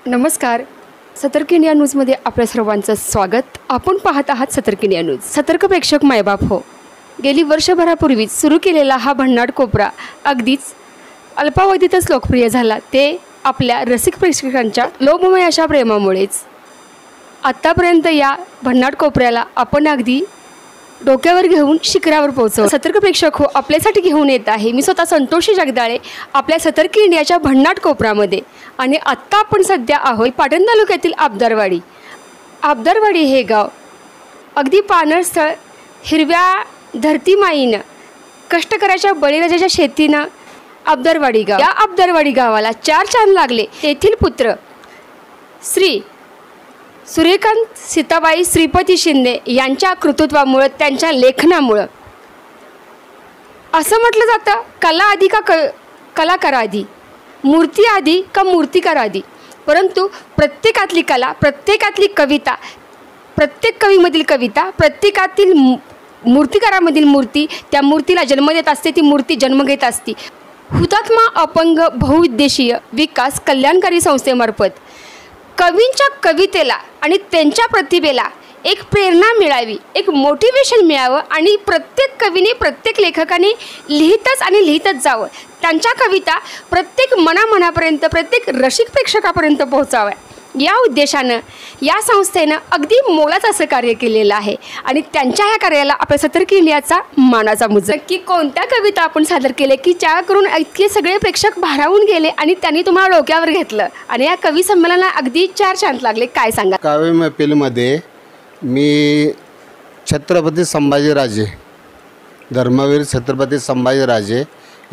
नमस्कार. सतर्क इंडिया न्यूजमध्ये आपल्या सर्वांचं स्वागत. आपण पाहत आहात सतर्क इंडिया न्यूज. सतर्क प्रेक्षक मायबाप हो. गेली वर्षभरापूर्वीच सुरू केलेला हा भन्नाट कोपरा अगदीच अल्पावधीतच लोकप्रिय झाला. ते आपल्या रसिक प्रेक्षकांच्या लोभमय अशा प्रेमामुळेच. आत्तापर्यंत या भन्नाट कोपऱ्याला आपण अगदी डोक्यावर घेऊन शिखरावर पोहोचव. सतर्क प्रेक्षक हो आपल्यासाठी घेऊन येत आहे मी स्वतः संतोषी जगदाळे आपल्या सतर्क इंडियाच्या भन्नाट कोपऱ्यामध्ये. आणि आत्ता आपण सध्या आहोत पाटण तालुक्यातील आबदारवाडी. आबदारवाडी हे गाव अगदी पाणळ स्थळ, हिरव्या धरतीमाईनं, कष्टकऱ्याच्या बळीराजाच्या शेतीनं आबदारवाडी गाव. या आबदारवाडी गावाला 4 चांद लागले. तेथील पुत्र श्री सूर्यकांत सीताबाई श्रीपती शिंदे यांच्या कर्तृत्वामुळे, त्यांच्या लेखनामुळे असं म्हटलं जातं, कला आधी का कलाकार आधी, मूर्ती आधी का मूर्तिकार आधी. परंतु प्रत्येकातली कला, प्रत्येकातली कविता, प्रत्येक कवीमधील कविता, प्रत्येकातील मूर्तिकारामधील मूर्ती त्या मूर्तीला जन्म देत असते. ती मूर्ती जन्म घेत असते. हुतात्मा अपंग बहुउद्देशीय विकास कल्याणकारी संस्थेमार्फत कवींच्या कवितेला आणि त्यांच्या प्रतिभेला एक प्रेरणा मिळावी, एक मोटिवेशन मिळावं आणि प्रत्येक कवीने, प्रत्येक लेखकाने लिहितच जावं. त्यांच्या कविता प्रत्येक मनापर्यंत, प्रत्येक रसिक प्रेक्षकापर्यंत पोहोचाव्या या उद्देशानं या संस्थेनं अगदी मोलाचं असं कार्य केलेलं आहे. आणि त्यांच्या ह्या कार्याला आपल्या सतर्क इंडियाचा मानाचा मुजरा. की कोणत्या कविता आपण सादर केले की ज्याकरून इतके सगळे प्रेक्षक भारावून गेले आणि त्यांनी तुम्हाला डोक्यावर घेतलं आणि या कवी संमेलनाला अगदी 4 चांद लागले, काय सांगा? काव्य मैफिलीमध्ये मी छत्रपती संभाजीराजे, धर्मवीर छत्रपती संभाजीराजे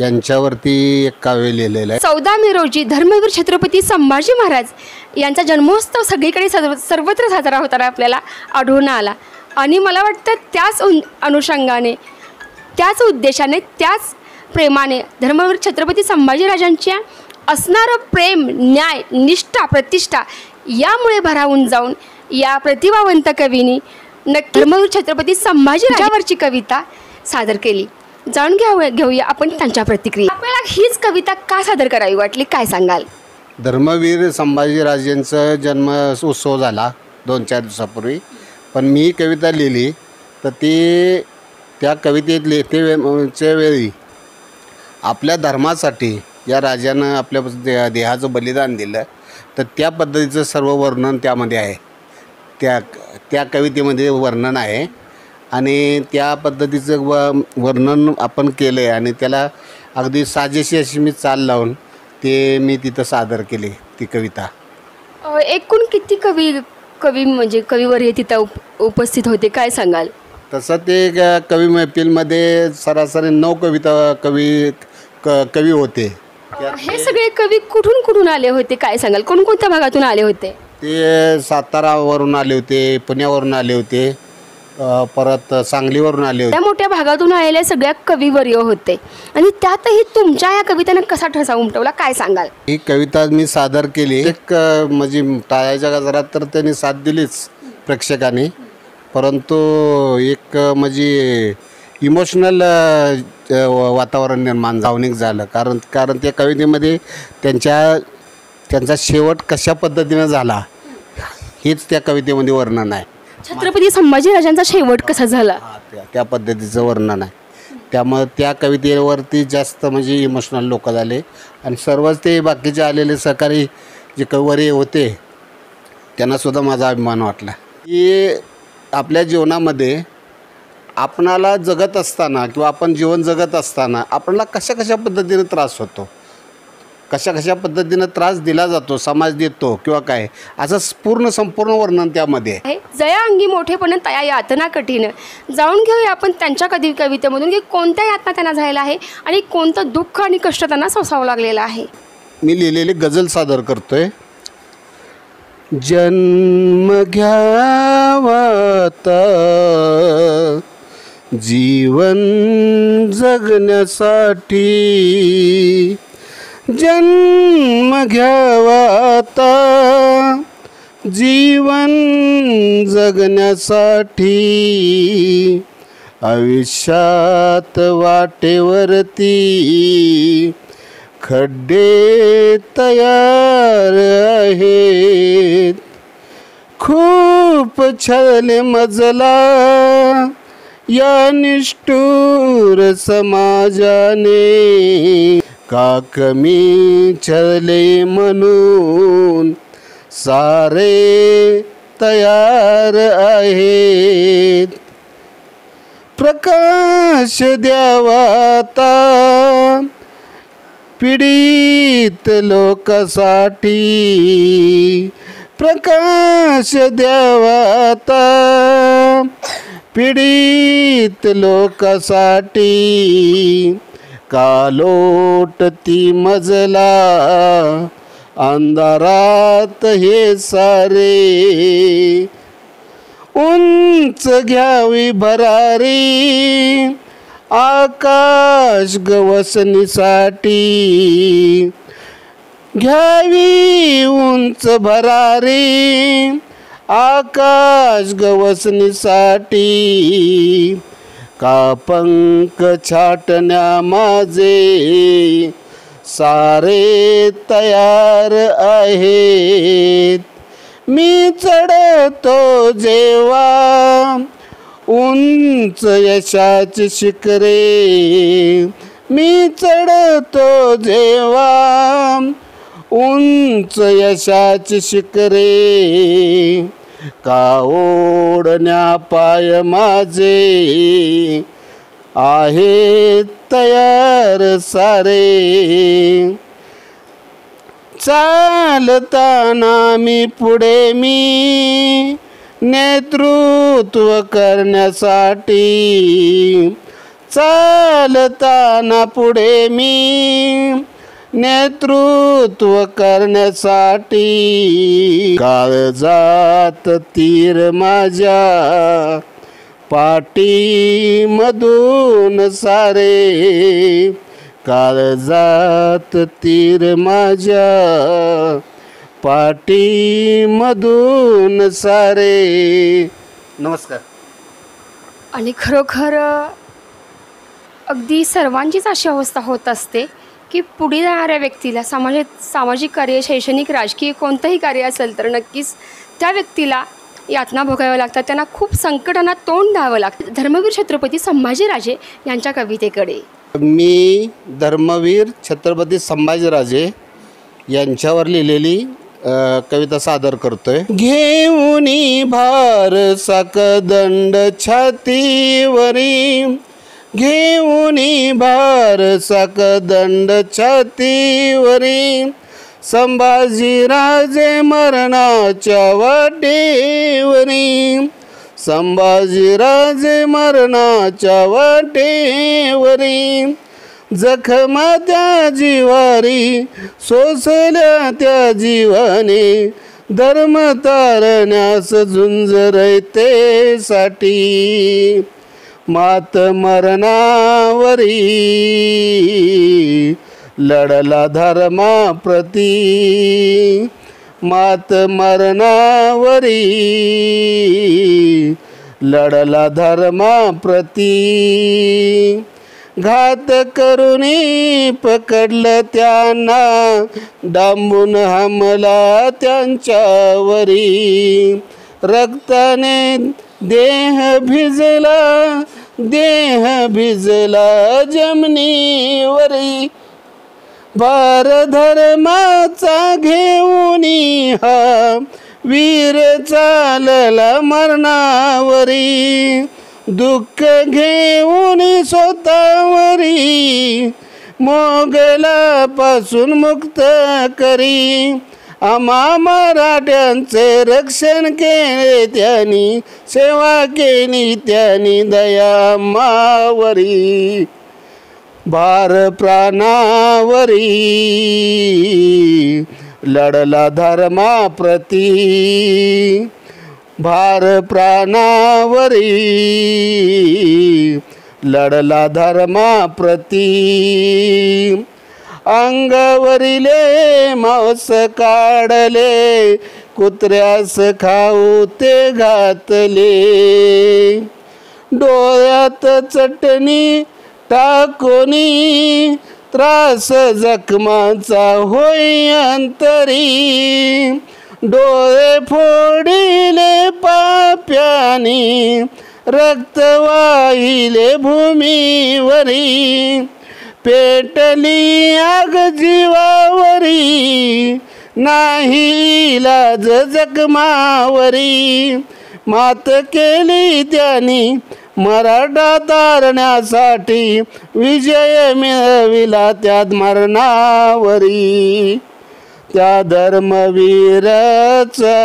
यांच्यावरती एक काव्य लिहिलेलं आहे. 14 मे रोजी धर्मवीर छत्रपती संभाजी महाराज यांचा जन्मोत्सव सगळीकडे सर्वत्र साजरा होताना आपल्याला आढळून आला. आणि मला वाटतं त्याच अनुषंगाने, त्याच उद्देशाने, त्याच प्रेमाने धर्मवीर छत्रपती संभाजीराजांच्या असणारं प्रेम, न्याय, निष्ठा, प्रतिष्ठा यामुळे भारावून जाऊन या प्रतिभावंत कवींनी नक्की धर्मवीर छत्रपती संभाजीराजांवरची कविता सादर केली. जाणून घेऊया आपण त्यांच्या प्रतिक्रिया. आपल्याला हीच कविता का सादर करावी वाटली, काय सांगाल? धर्मवीर संभाजीराजेंचा जन्म उत्सव झाला 2-4 दिवसापूर्वी. पण मी ही कविता लिहिली तर ती त्या कवितेतली ते वेळी आपल्या धर्मासाठी या राजानं आपल्या देहाचं बलिदान दिलं, तर त्या पद्धतीचं सर्व वर्णन त्यामध्ये आहे. त्या कवितेमध्ये वर्णन आहे आणि त्या पद्धतीचं वर्णन आपण केलं आहे. आणि त्याला अगदी साजेशी अशी मी चाल लावून ते मी तिथं सादर केले ती कविता. एकूण किती कवी म्हणजे कवीवर हे तिथं उपस्थित होते, काय सांगाल? तसं ते कवी मैफिलमध्ये सरासरी 9 कवी होते. हे सगळे कवी कुठून आले होते, काय सांगाल? कोणकोणत्या भागातून आले होते? ते सातारावरून आले होते, पुण्यावरून आले होते, परत सांगलीवरून आले होते. त्या मोठ्या भागातून आलेल्या सगळ्या कविवर्य होते. आणि त्यातही तुमच्या या कवितेनं कसा ठसा उमटवला, काय सांगाल? ही कविता मी सादर केली. एक म्हणजे टाळ्याच्या गजरात तर त्यांनी साथ दिलीच प्रेक्षकांनी, परंतु एक म्हणजे इमोशनल वातावरण निर्माण भावनिक झालं. कारण त्या कवितेमध्ये त्यांचा शेवट कशा पद्धतीनं झाला हेच त्या कवितेमध्ये वर्णन आहे. छत्रपती संभाजीराजांचा शेवट कसा झाला त्या पद्धतीचं वर्णन आहे. त्यामुळे त्या कवितेवरती जास्त म्हणजे इमोशनल लोक झाले. आणि सर्वच ते बाकीचे आलेले सहकारी जे कविवर्य होते त्यांनासुद्धा माझा अभिमान वाटला. की आपल्या जीवनामध्ये आपणाला जगत असताना किंवा आपण जीवन जगत असताना आपल्याला कशा पद्धतीने त्रास होतो, कशा पद्धतीनं त्रास दिला जातो, समाज देतो किंवा काय, असं संपूर्ण वर्णन त्यामध्ये आहे. जया अंगी मोठेपण तया यातना कठीण. जाऊन घेऊया आपण त्यांच्या कवितेमधून की कोणत्या यातना त्यांना झालेला आहे आणि कोणतं दुःख आणि कष्ट त्यांना सोसावं लागलेलं आहे. मी लिहिलेली गझल सादर करतोय. जन्म घ्यावा जीवन जगण्यासाठी, जन्म घ्यावा जीवन जगण्यासाठी, आयुष्यात वाटेवरती खड्डे तयार आहेत. खूप छळले मजला या निष्ठुर समाजाने, का कमी छळले म्हणून सारे तयार आहेत. प्रकाश द्यावा आता पीडित लोकांसाठी, प्रकाश द्यावा आता पीडित लोकांसाठी, का लोटती मजला अंधारात हे सारे. उंच घ्यावी भरारी आकाश गवसणीसाठी, घ्यावी उंच भरारी आकाश गवसणीसाठी, का पंख छाटण्या माझे सारे तयार आहेत. मी चढतो जेव्हा उंच यशाची शिखरे, मी चढतो जेव्हा उंच यशाची शिखरे, का ओढण्या पाय माझे आहेत तयार सारे. चालताना मी पुढे मी नेतृत्व करण्यासाठी, चालताना पुढे मी नेतृत्व करण्यासाठी, काळजात तीर माझ्या पाठी मधून सारे, काळजात तीर माझ्या पाठी मधून सारे. नमस्कार. आणि खरोखर अगदी सर्वांचीच अशी अवस्था होत असते की पुढे जाणाऱ्या व्यक्तीला सामाजिक कार्य, शैक्षणिक, राजकीय कोणतंही कार्य असेल तर नक्कीच त्या व्यक्तीला यातना भोगाव्या लागतात, त्यांना खूप संकटांना तोंड द्यावं लागतं. धर्मवीर छत्रपती संभाजीराजे यांच्या कवितेकडे मी धर्मवीर छत्रपती संभाजीराजे यांच्यावर लिहिलेली कविता सादर करतोय. घेऊनी भार साकदंड छातीवरी, घेऊनी भार साकदंड छातीवरी, संभाजीराजे मरणाच्या वाटेवरी, संभाजीराजे मरणाच्या वाटेवरी, जखमा त्या जीवारी सोसल्या त्या जीवाने, धर्म तारण्यास झुंज रयतेसाठी, मात मरणावरी लढला धर्माप्रती, मात मरणावरी लढला धर्माप्रती, घात करुणी पकडलं त्यांना, डांबून हमला त्यांच्यावरी, रक्ताने देह भिजला, देह भिजला जमिनीवरी, भार धर्माचा घेऊनी हा वीर चालला मरणावरी, दुःख घेऊन स्वतःवरी मोगलापासून मुक्त करी, आम्हा मराठ्यांचे रक्षण केले त्यांनी, सेवा केली त्यांनी दया मावरी, भार प्राणावरी लढला धर्माप्रती, भार प्राणावरी लढला धर्माप्रती, अंगावरिले मांस काढले, कुत्र्यास खाऊ ते घातले, डोळ्यात चटणी टाकोनी त्रास जखमाचा होई अंतरी, डोळे फोडिले पाप्यानी, रक्त वाहिले भूमीवरी, पेटली आग जीवावरी, नाही इलाज जखमावरी, मात केली त्यांनी मराठा तारण्यासाठी, विजय मिळविला त्यात मरणावरी, त्या धर्मवीराचा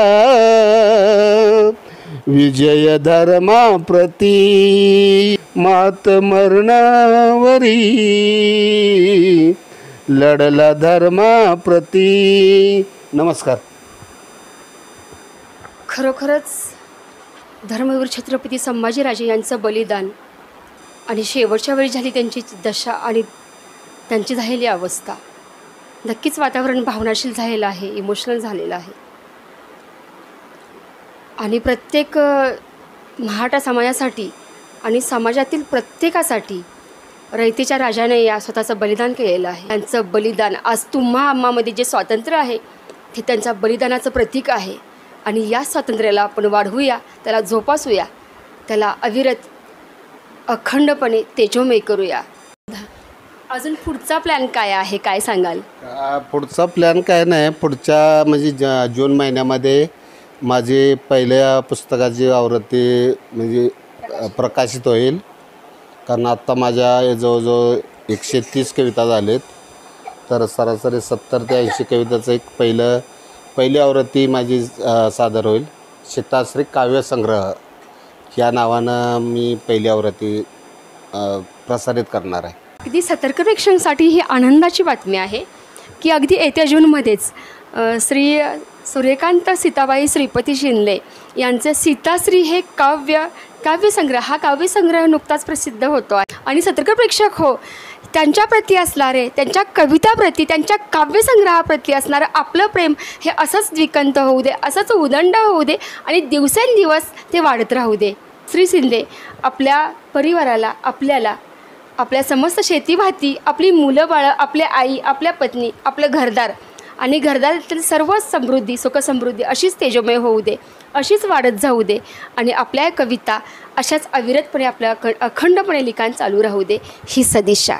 विजय धर्माप्रती, मात मरणावरी लढला धर्माप्रती. नमस्कार. खरोखरच धर्मवीर छत्रपती संभाजीराजे यांचं बलिदान आणि शेवटच्या वेळी झाली त्यांची दशा आणि त्यांची झालेली अवस्था, नक्कीच वातावरण भावनाशील झालेलं आहे, इमोशनल झालेलं आहे. आणि प्रत्येक मराठा समाजासाठी आणि समाजातील प्रत्येकासाठी रयतेच्या राजाने या स्वतःचं बलिदान केलेलं आहे. त्यांचं बलिदान आज तुम्हा आम्हामध्ये जे स्वातंत्र्य आहे ते त्यांच्या बलिदानाचं प्रतीक आहे. आणि या स्वातंत्र्याला आपण वाढवूया, त्याला जोपासूया, त्याला अविरत अखंडपणे तेजोमय करूया. अजून पुढचा प्लॅन काय आहे, काय सांगाल? पुढचा प्लॅन काय नाही, पुढच्या म्हणजे जून महिन्यामध्ये माझी पहिल्या पुस्तकाची आवृत्ती म्हणजे प्रकाशित होईल. कारण आत्ता माझ्या जवळजवळ 130 कविता झालेत, तर सरासरी 70 ते 80 कविताचं एक पहिली आवृत्ती माझी सादर होईल. सीताश्री काव्यसंग्रह या नावानं मी पहिली आवृत्ती प्रसारित करणार आहे. अगदी सतर्क प्रेक्षकांसाठी ही आनंदाची बातमी आहे की अगदी येत्या जूनमध्येच श्री सूर्यकांत सीताबाई श्रीपती शिंदे यांचे सीताश्री हे काव्यसंग्रह हा काव्यसंग्रह नुकताच प्रसिद्ध होतो आहे. आणि सतर्क प्रेक्षक हो, त्यांच्याप्रती असणारे, त्यांच्या कविताप्रती, त्यांच्या काव्यसंग्रहाप्रती असणारं आपलं प्रेम हे असंच द्विकंत होऊ दे, असंच उदंड होऊ दे आणि दिवसेंदिवस ते वाढत राहू दे. श्री शिंदे आपल्या परिवाराला, आपल्याला, आपल्या समस्त शेतीभाती, आपली मुलं बाळं, आपल्या आई, आपल्या पत्नी, आपलं घरदार आणि घरदारातील सर्व समृद्धी, सुखसमृद्धी अशीच तेजोमय होऊ दे, अशीच वाढत जाऊ दे आणि आपल्या कविता अशाच अविरतपणे आपल्या अखंडपणे लिखाण चालू राहू दे, ही सदिच्छा.